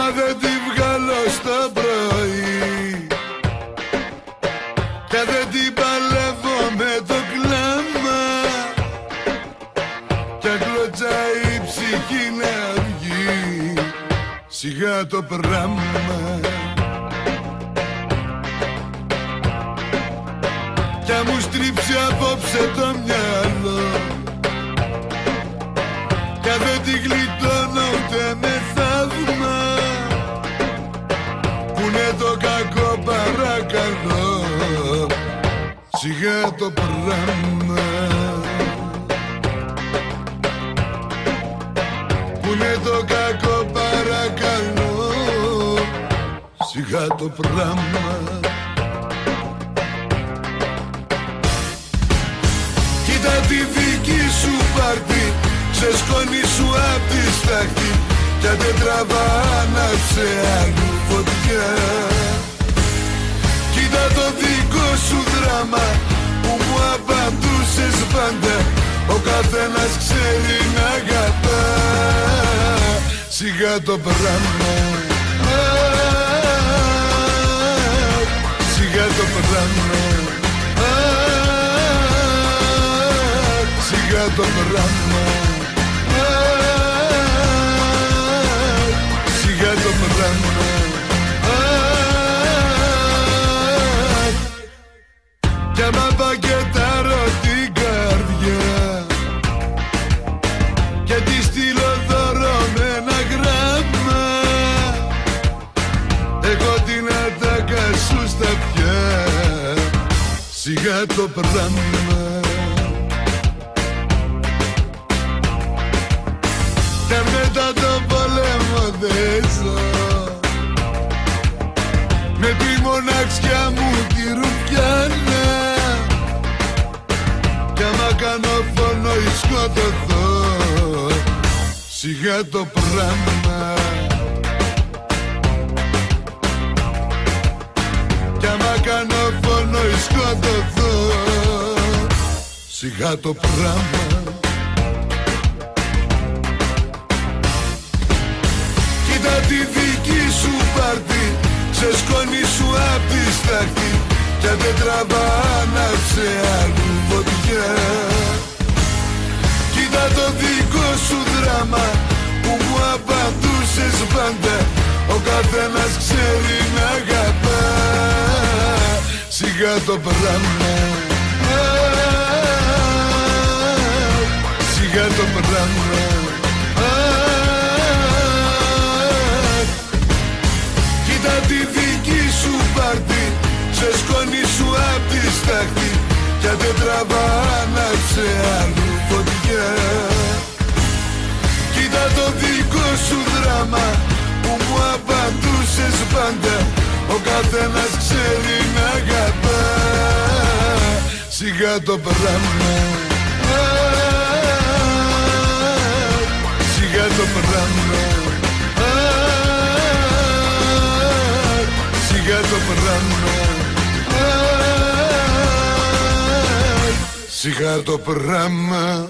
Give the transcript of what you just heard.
άμα δεν τη βγάλω στο πρωί και δεν την παλεύω με το κλάμα κι αγκλωτζά η ψυχή να βγει σιγά το πράμα κι αν μου στρίψει απόψε το μυαλό κι αν δεν τη γλιτώνω ούτε με θαύμα που είναι το κακό παρακαλώ σιγά το πράμα που είναι το κακό παρακαλώ σιγά το πράμα. Κοίτα τη δική σου πάρτι ξεσκόνη σου απ' τη στάχτη κι αν δεν τραβά άναψε άλλη φωτιά. Κοίτα το δικό σου δράμα που μου απαντούσες πάντα ο καθένας ξέρει να αγαπά σιγά το πράμα σιγά το πράμα σιγά το πράμα σιγά το πράμα κι άμα πακετάρω την καρδιά και τη στείλω δώρο με ένα γράμμα εγώ την ατάκα σου στα πια σιγά το πράμα και μετά το πόλεμο δεν ζω με τη μοναξιά μου τη ρουφιάνα κι άμα κάνω φόνο ή σκοτωθώ σιγά το πράμα κι άμα κάνω φόνο ή σκοτωθώ σιγά το πράμα. Κοίτα τη δική σου πάρτι ξεσκόνη σου απ' τη στάχτη κι αν δεν τραβά άναψε άλλη φωτιά. Κοίτα το δικό σου δράμα που μου απαντούσες πάντα ο καθένας ξέρει να αγαπά σιγά το πράμα σιγά το πράμα κοίτα τη δική σου πάρτι ξεσκόνη σου απ' τη στάχτη κι αν δεν τραβά άναψε άλλη φωτιά. Κοίτα το δικό σου δράμα που μου απαντούσες πάντα ο καθένας ξέρει να αγαπά σιγά το πράμα σιγά το πράμα σιγά το πράμα σιγά το πράμα.